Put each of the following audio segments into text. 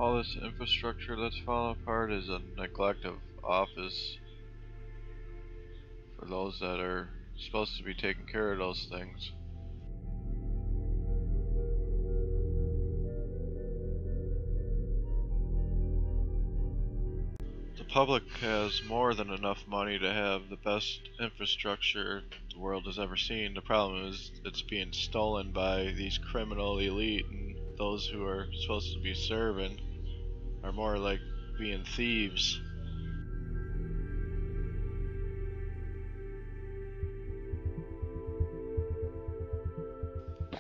All this infrastructure that's falling apart is a neglect of office for those that are supposed to be taking care of those things. The public has more than enough money to have the best infrastructure the world has ever seen. The problem is it's being stolen by these criminal elite, and those who are supposed to be serving are more like being thieves.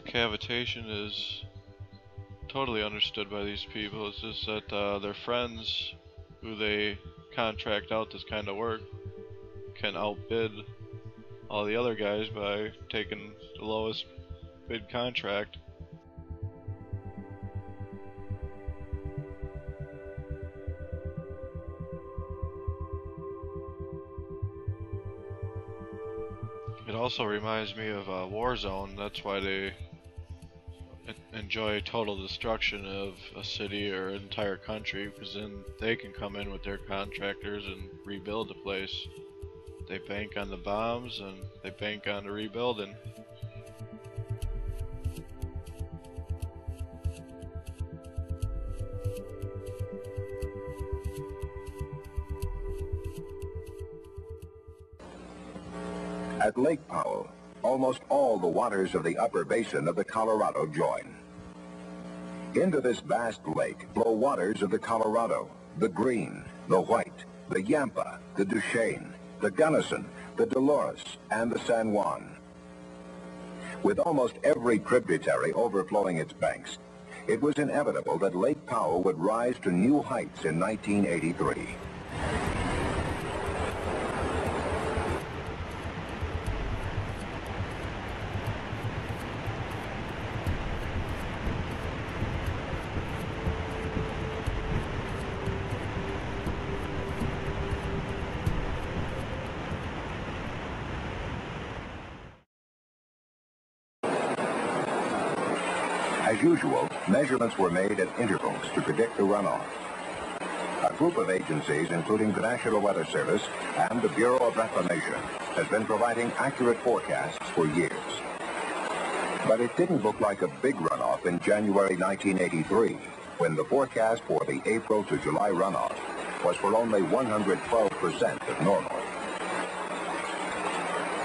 Cavitation is totally understood by these people. It's just that their friends who they contract out this kind of work can outbid all the other guys by taking the lowest bid contract. It also reminds me of Warzone. That's why they enjoy total destruction of a city or an entire country, because then they can come in with their contractors and rebuild the place. They bank on the bombs and they bank on the rebuilding. At Lake Powell, almost all the waters of the upper basin of the Colorado join. Into this vast lake flow waters of the Colorado, the Green, the White, the Yampa, the Duchesne, the Gunnison, the Dolores, and the San Juan. With almost every tributary overflowing its banks, it was inevitable that Lake Powell would rise to new heights in 1983. As usual, measurements were made at intervals to predict the runoff. A group of agencies, including the National Weather Service and the Bureau of Reclamation, has been providing accurate forecasts for years. But it didn't look like a big runoff in January 1983, when the forecast for the April to July runoff was for only 112% of normal.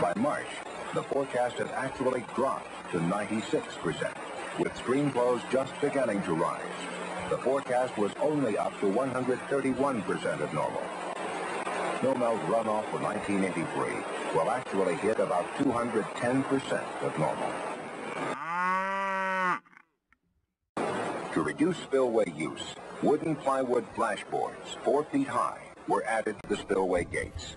By March, the forecast had actually dropped to 96%. With stream flows just beginning to rise, the forecast was only up to 131% of normal. Snowmelt runoff for 1983 will actually hit about 210% of normal. To reduce spillway use, wooden plywood flashboards 4 feet high were added to the spillway gates.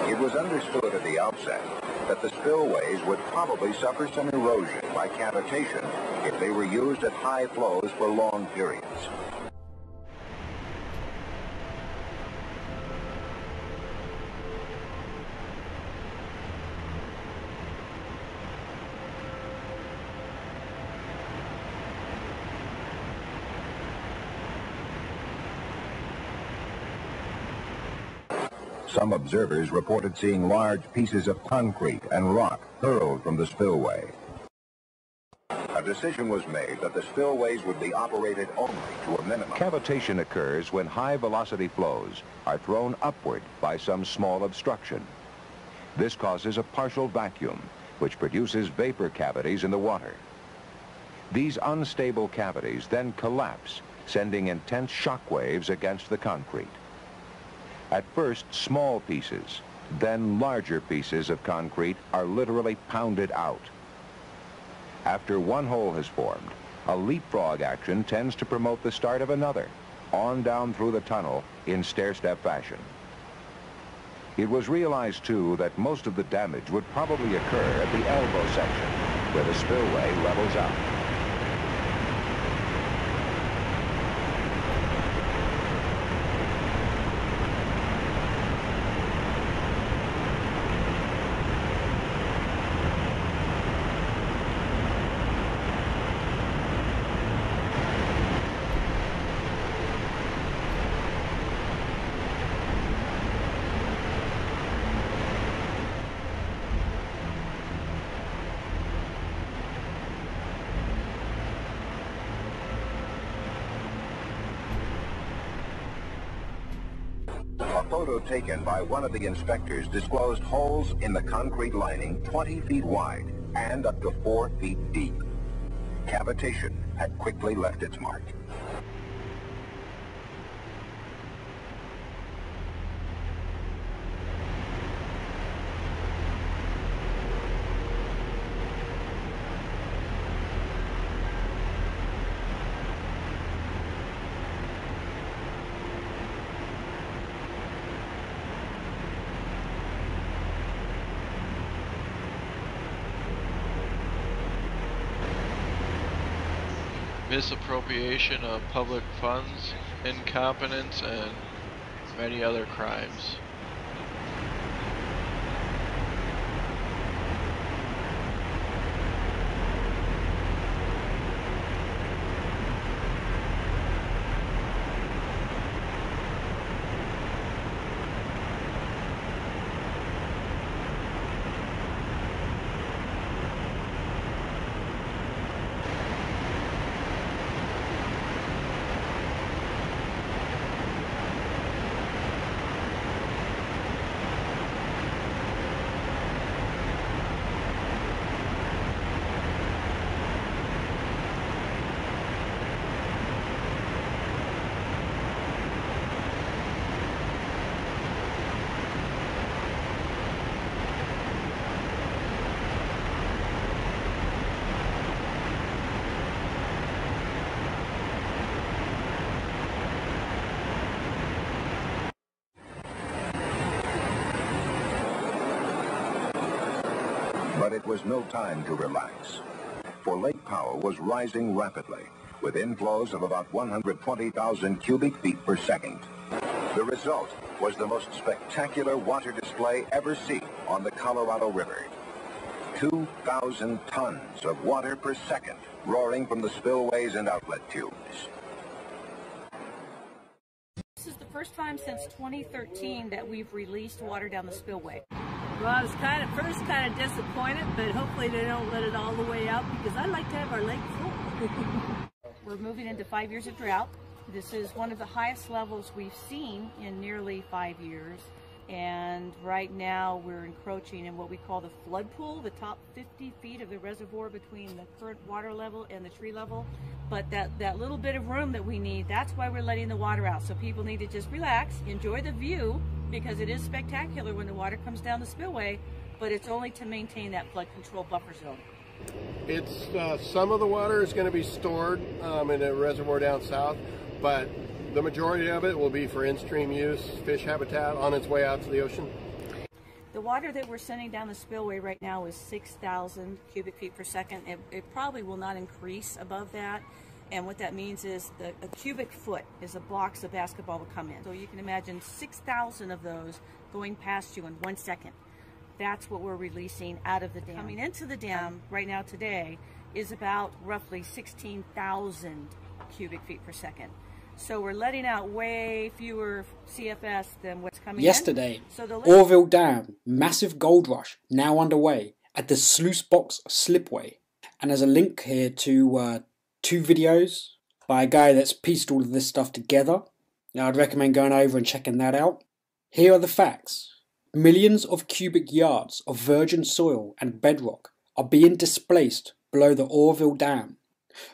It was understood at the outset that the spillways would probably suffer some erosion by cavitation if they were used at high flows for long periods. Some observers reported seeing large pieces of concrete and rock hurled from the spillway. A decision was made that the spillways would be operated only to a minimum. Cavitation occurs when high-velocity flows are thrown upward by some small obstruction. This causes a partial vacuum, which produces vapor cavities in the water. These unstable cavities then collapse, sending intense shock waves against the concrete. At first, small pieces, then larger pieces of concrete are literally pounded out. After one hole has formed, a leapfrog action tends to promote the start of another, on down through the tunnel in stair-step fashion. It was realized, too, that most of the damage would probably occur at the elbow section, where the spillway levels out. A photo taken by one of the inspectors disclosed holes in the concrete lining 20 feet wide and up to 4 feet deep. Cavitation had quickly left its mark. Misappropriation of public funds, incompetence, and many other crimes. But it was no time to relax, for Lake Powell was rising rapidly, with inflows of about 120,000 cubic feet per second. The result was the most spectacular water display ever seen on the Colorado River. 2,000 tons of water per second roaring from the spillways and outlet tubes. This is the first time since 2013 that we've released water down the spillway. Well, I was first kind of disappointed, but hopefully they don't let it all the way out because I'd like to have our lake full. We're moving into 5 years of drought. This is one of the highest levels we've seen in nearly 5 years. And right now we're encroaching in what we call the flood pool, the top 50 feet of the reservoir between the current water level and the tree level. But that little bit of room that we need, that's why we're letting the water out. So people need to just relax, enjoy the view, because it is spectacular when the water comes down the spillway, but it's only to maintain that flood control buffer zone. It's some of the water is going to be stored in a reservoir down south, but the majority of it will be for in-stream use, fish habitat on its way out to the ocean. The water that we're sending down the spillway right now is 6,000 cubic feet per second. It probably will not increase above that. And what that means is a cubic foot is a box a basketball will come in. So you can imagine 6,000 of those going past you in 1 second. That's what we're releasing out of the dam. Coming into the dam right now today is about roughly 16,000 cubic feet per second. So we're letting out way fewer CFS than what's coming Yesterday, in. So OROVILLE Dam, massive gold rush now underway at the Sluice Box Slipway. And there's a link here to 2 videos by a guy that's pieced all of this stuff together. Now I'd recommend going over and checking that out. Here are the facts. Millions of cubic yards of virgin soil and bedrock are being displaced below the OROVILLE Dam.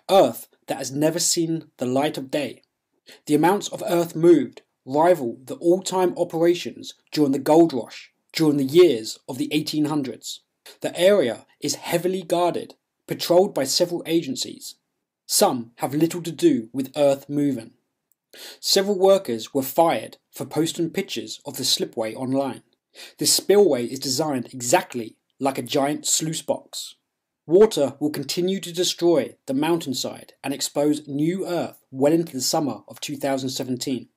Earth that has never seen the light of day. The amounts of earth moved rival the all-time operations during the gold rush during the years of the 1800s. The area is heavily guarded, patrolled by several agencies. Some have little to do with earth moving. Several workers were fired for posting pictures of the slipway online. This spillway is designed exactly like a giant sluice box. Water will continue to destroy the mountainside and expose new earth well into the summer of 2017.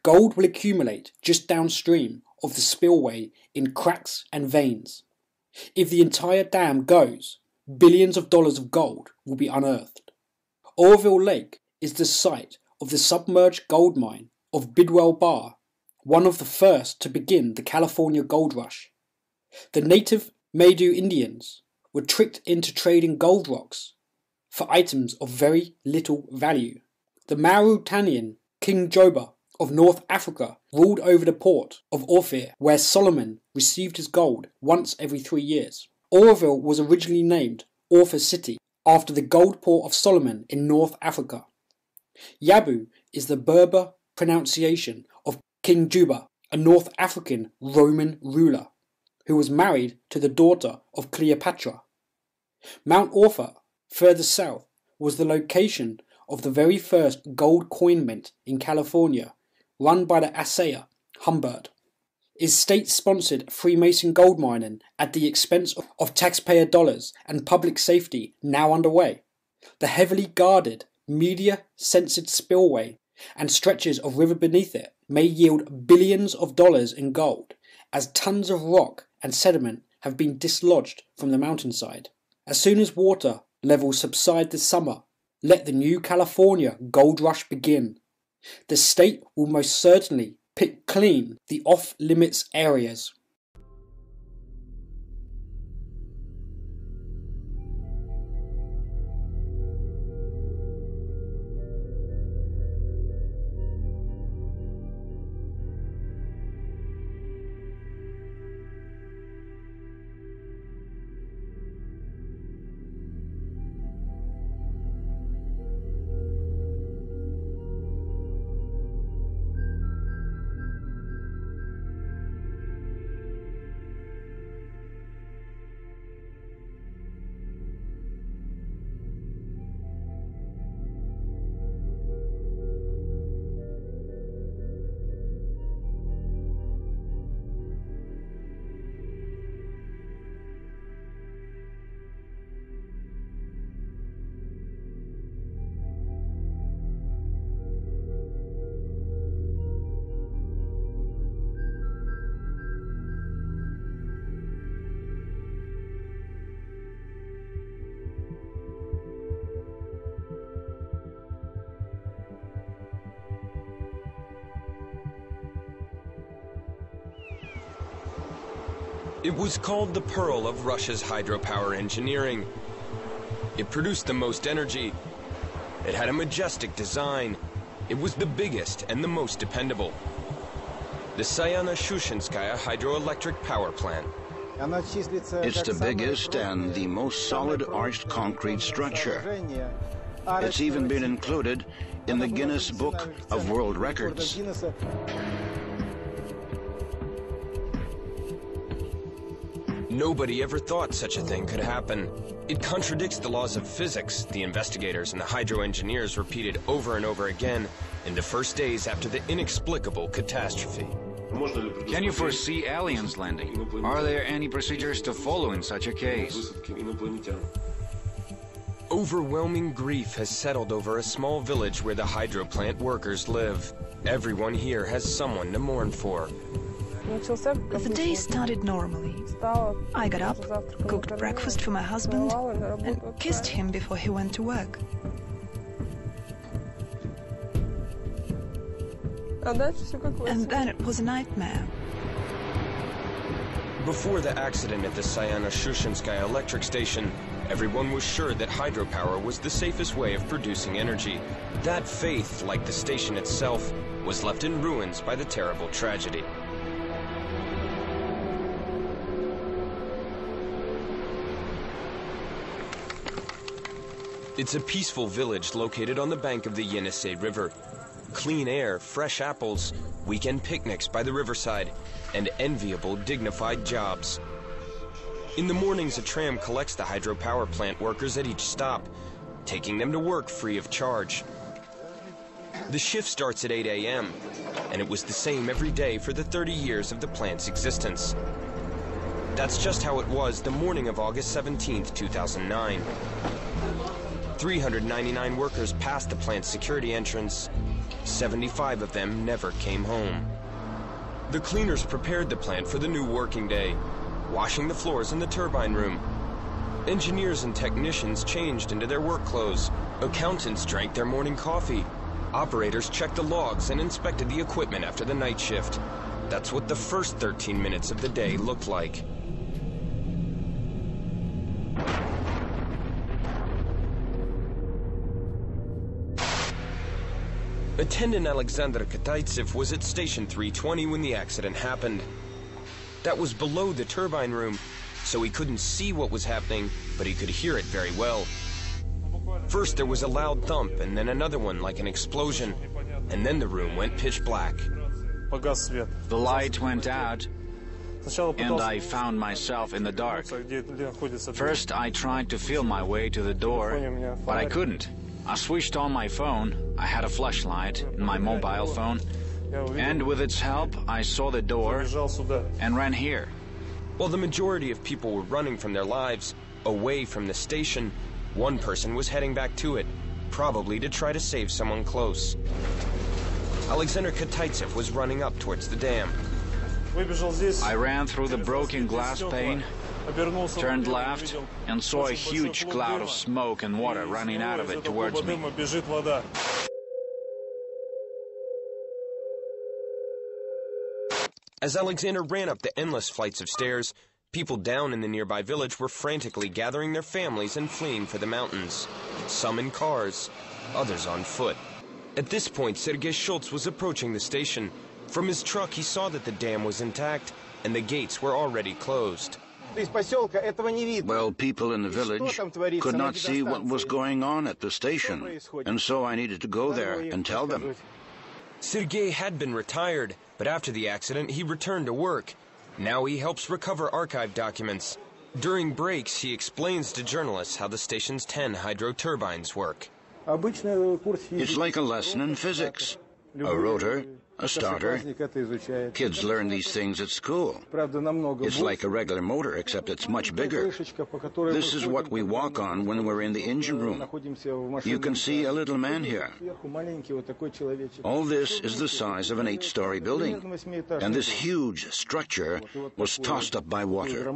Gold will accumulate just downstream of the spillway in cracks and veins. If the entire dam goes, billions of dollars of gold will be unearthed. OROVILLE Lake is the site of the submerged gold mine of Bidwell Bar, one of the first to begin the California gold rush. The native Maidu Indians were tricked into trading gold rocks for items of very little value. The Mauritanian King Joba of North Africa ruled over the port of Ophir, where Solomon received his gold once every 3 years. OROVILLE was originally named Ophir City after the gold port of Solomon in North Africa. Yabu is the Berber pronunciation of King Juba, a North African Roman ruler, who was married to the daughter of Cleopatra. Mount Ophir, further south, was the location of the very first gold coin mint in California, run by the assayer Humbird. Is state-sponsored Freemason gold mining at the expense of taxpayer dollars and public safety now underway? The heavily guarded, media-censored spillway and stretches of river beneath it may yield billions of dollars in gold, as tons of rock and sediment have been dislodged from the mountainside. As soon as water levels subside this summer, let the new California gold rush begin. The state will most certainly pick clean the off-limits areas. It was called the Pearl of Russia's hydropower engineering. It produced the most energy. It had a majestic design. It was the biggest and the most dependable. The Sayano-Shushenskaya hydroelectric power plant. It's the biggest and the most solid arched concrete structure. It's even been included in the Guinness Book of World Records. Nobody ever thought such a thing could happen. It contradicts the laws of physics, the investigators and the hydro engineers repeated over and over again in the first days after the inexplicable catastrophe. Can you foresee aliens landing? Are there any procedures to follow in such a case? Overwhelming grief has settled over a small village where the hydro plant workers live. Everyone here has someone to mourn for. The day started normally. I got up, cooked breakfast for my husband, and kissed him before he went to work. And then it was a nightmare. Before the accident at the Sayano-Shushenskaya electric station, everyone was sure that hydropower was the safest way of producing energy. That faith, like the station itself, was left in ruins by the terrible tragedy. It's a peaceful village located on the bank of the Yenisei River. Clean air, fresh apples, weekend picnics by the riverside, and enviable, dignified jobs. In the mornings, a tram collects the hydropower plant workers at each stop, taking them to work free of charge. The shift starts at 8 a.m., and it was the same every day for the 30 years of the plant's existence. That's just how it was the morning of August 17, 2009. 399 workers passed the plant's security entrance. 75 of them never came home. The cleaners prepared the plant for the new working day, washing the floors in the turbine room. Engineers and technicians changed into their work clothes. Accountants drank their morning coffee. Operators checked the logs and inspected the equipment after the night shift. That's what the first 13 minutes of the day looked like. Attendant Alexander Kataitsev was at station 320 when the accident happened. That was below the turbine room, so he couldn't see what was happening, but he could hear it very well. First there was a loud thump, and then another one like an explosion, and then the room went pitch black. The light went out, and I found myself in the dark. First I tried to feel my way to the door, but I couldn't. I switched on my phone. I had a flashlight in my mobile phone, and with its help I saw the door and ran here. While the majority of people were running from their lives, away from the station, one person was heading back to it, probably to try to save someone close. Alexander Kataitsev was running up towards the dam. I ran through the broken glass pane, turned left, and saw a huge cloud of smoke and water running out of it towards me. As Alexander ran up the endless flights of stairs, people down in the nearby village were frantically gathering their families and fleeing for the mountains, some in cars, others on foot. At this point, Sergei Schultz was approaching the station. From his truck, he saw that the dam was intact and the gates were already closed. Well, people in the village could not see what was going on at the station, and so I needed to go there and tell them. Sergei had been retired, but after the accident, he returned to work. Now he helps recover archive documents. During breaks, he explains to journalists how the station's 10 hydro turbines work. It's like a lesson in physics. A rotor, a starter. Kids learn these things at school. It's like a regular motor, except it's much bigger. This is what we walk on when we're in the engine room. You can see a little man here. All this is the size of an 8-story building, and this huge structure was tossed up by water.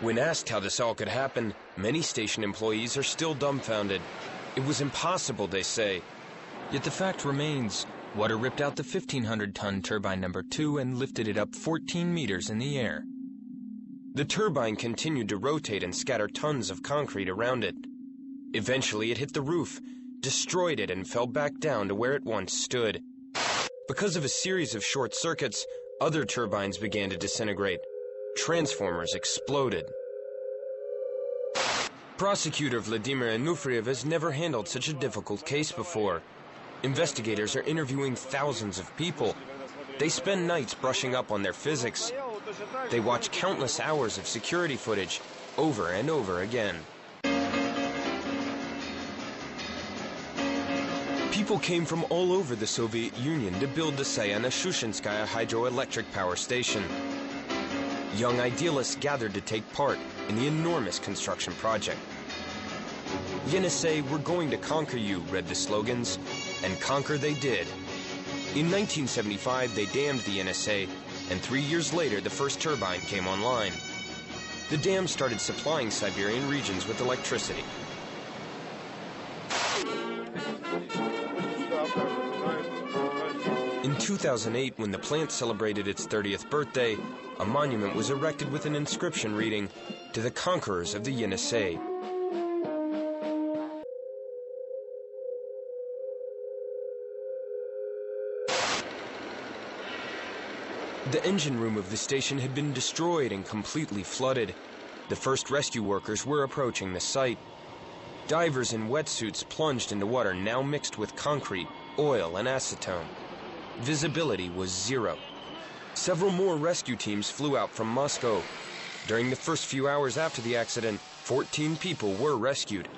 When asked how this all could happen, many station employees are still dumbfounded. It was impossible, they say. Yet the fact remains, water ripped out the 1,500-ton turbine number 2 and lifted it up 14 meters in the air. The turbine continued to rotate and scatter tons of concrete around it. Eventually it hit the roof, destroyed it, and fell back down to where it once stood. Because of a series of short circuits, other turbines began to disintegrate. Transformers exploded. Prosecutor Vladimir Anufriev has never handled such a difficult case before. Investigators are interviewing thousands of people. They spend nights brushing up on their physics. They watch countless hours of security footage over and over again. People came from all over the Soviet Union to build the Sayano-Shushenskaya hydroelectric power station. Young idealists gathered to take part in the enormous construction project. Yenisei, we're going to conquer you, read the slogans, and conquer they did. In 1975, they dammed the Yenisei, and 3 years later, the first turbine came online. The dam started supplying Siberian regions with electricity. In 2008, when the plant celebrated its 30th birthday, a monument was erected with an inscription reading, "To the conquerors of the Yenisei." The engine room of the station had been destroyed and completely flooded. The first rescue workers were approaching the site. Divers in wetsuits plunged into water now mixed with concrete, oil, and acetone. Visibility was zero. Several more rescue teams flew out from Moscow. During the first few hours after the accident, 14 people were rescued.